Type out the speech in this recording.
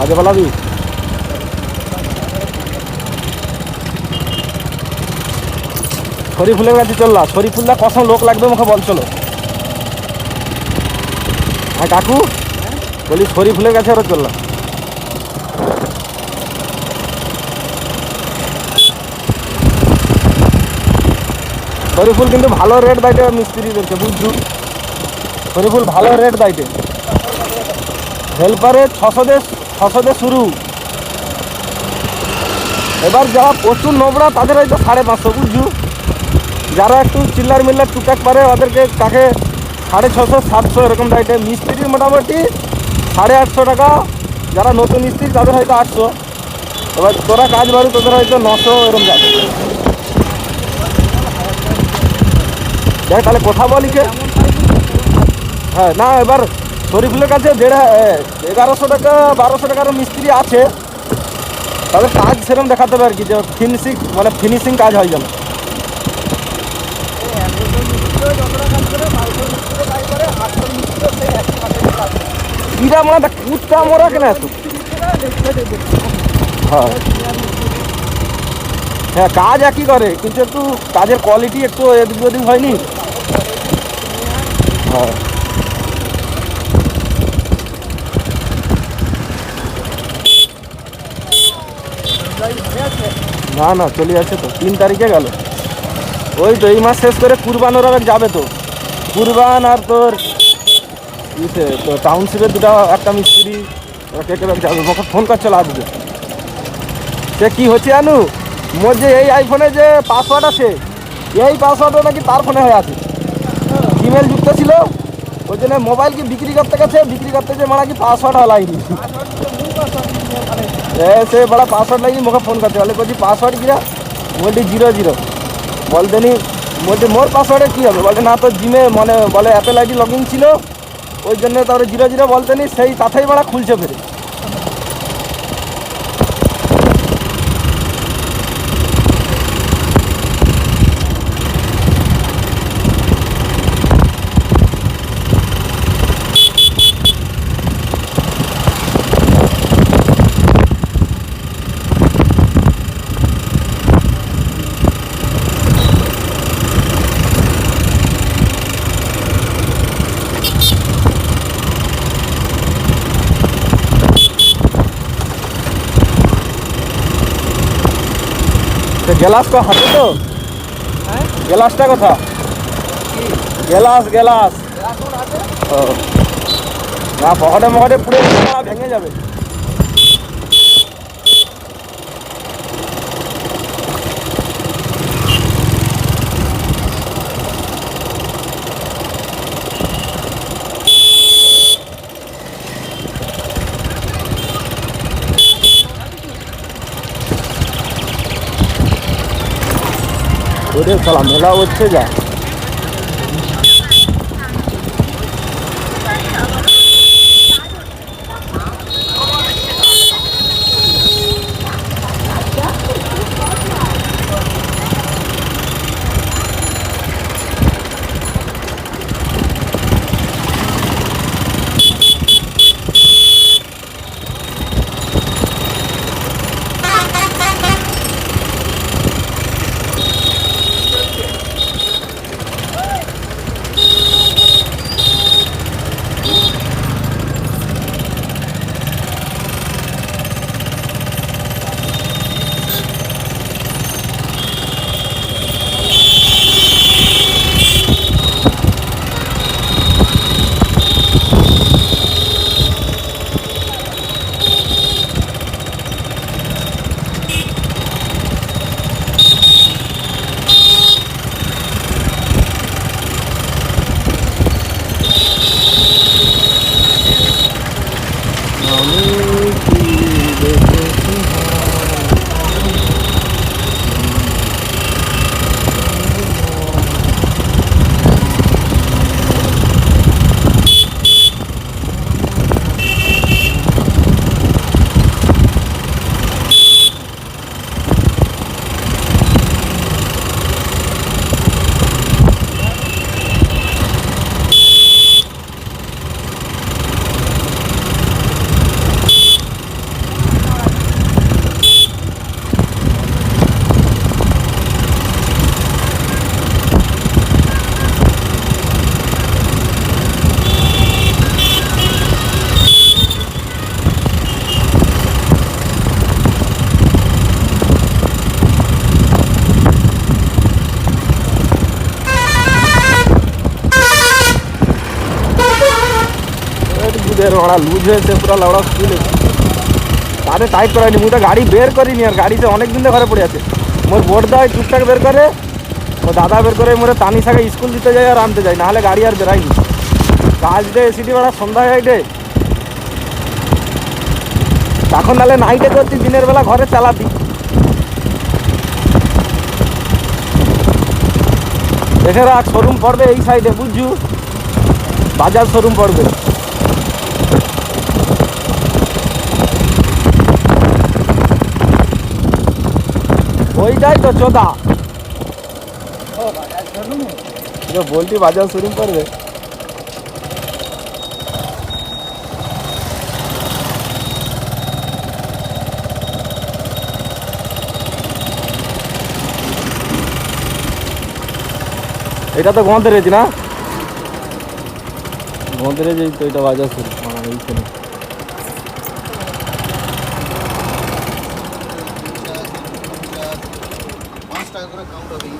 আগে বলাবি শরীফুলের কাছে চললা। শরীফুলদা কখন লোক লাগবে মুখে বল চলো। হ্যাঁ কাকু বলি শরীফুলের কাছে আরো চললাম। শরীফুল কিন্তু ভালো রেট দাইতে মিস্ত্রিদেরকে বুঝছু। শরীফুল ভালো রেট দাইতে। হেল্পারে 600 শুরু। এবার যারা প্রচুর নোবরা তাদের হয়তো 550 বুঝছু। যারা একটু চিল্লার মিল্লার টুকটাক পারে ওদেরকে কাকে 650 700 এরকম দাইতে। মিস্ত্রির মোটামুটি 850 টাকা। যারা নতুন মিস্ত্রি তাদের হয়তো 800। এবার তোরা কাজ বাড়ি তোদের হয়তো 900 এরকম যাবে। দেখ তাহলে কথা বলি কে। হ্যাঁ না এবার শরীফুলের কাছে 1100 টাকা 1200 টাকারও মিস্ত্রি আছে। তাদের কাজ সেরকম দেখাতে হবে আর কি, যে ফিনিশিং কাজ হয় যেন। কিরা মানে কুচটা মরা কেন এত। হ্যাঁ হ্যাঁ কাজ একই করে কিন্তু একটু কাজের কোয়ালিটি একটু এদিক ওদিক হয়নি। হ্যাঁ না না চলে যাচ্ছে তো 3 তারিখে গেল। ওই তো এই মাস শেষ করে কুরবান ওরা যাবে তো। কুরবান আর তোর ইসে তো টাউনশিপের দুটো একটা মিস্ত্রি ওরা কে যাবে। ওকে ফোন করছিল আজকে। সে কি হচ্ছে জানু মোর যে এই আইফোনে যে পাসওয়ার্ড আছে এই পাসওয়ার্ডও নাকি তার ফোনে হয়ে আছে। ইমেল যুক্ত ছিল ওই জন্য মোবাইল কি বিক্রি করতে গেছে, বিক্রি করতে যে মারা কি পাসওয়ার্ড হলাইনি। সে বড় পাসওয়ার্ড লাগি মুখে ফোন করতে বলে বলছি পাসওয়ার্ড কিরা বলছি 00 বলতে নি বলছে মোর পাসওয়ার্ডে কী হবে বলে না তো জিমে মানে বলে অ্যাপেল আইডি লগ ইন ছিল ওই জন্য তারপরে 00 বলতে নি সেই তাতেই বড়া খুলছে ফেরে। গ্লাস তো হাতে তো গ্লাসটা কথা গ্লাস ও না পকেটে মকেটে পুড়ে ভেঙে যাবে। ওরে শালা মেলা হচ্ছে যা। স্পিডের ওরা লুজ হয়েছে পুরো লাউড়া স্পিড তাদের টাইট করায়নি মুই তো গাড়ি বের করিনি আর গাড়িতে অনেক দিন ধরে ঘরে পড়ে আছে মোর বোর্ড দেয় টুকটাক বের করে ও দাদা বের করে মোরে তানি সাকে স্কুল দিতে যায় আর আনতে যায় নাহলে গাড়ি আর বেরায়নি কাজ দে এসিডি বেড়া সন্ধ্যা হয় ডে তখন নাহলে নাইটে করছি দিনের বেলা ঘরে চালাতি দেখে রাখ শোরুম পড়বে এই সাইডে বুঝছু বাজাজ শোরুম পড়বে ওইটাই তো চোদা বলছি বাজাজ শোরুম পড়বে এটা তো গোঁদরেজ না গোঁদরেজ এই তো এটা বাজাজ শোরুম এইখানে $5 করে কাউন্ট হবে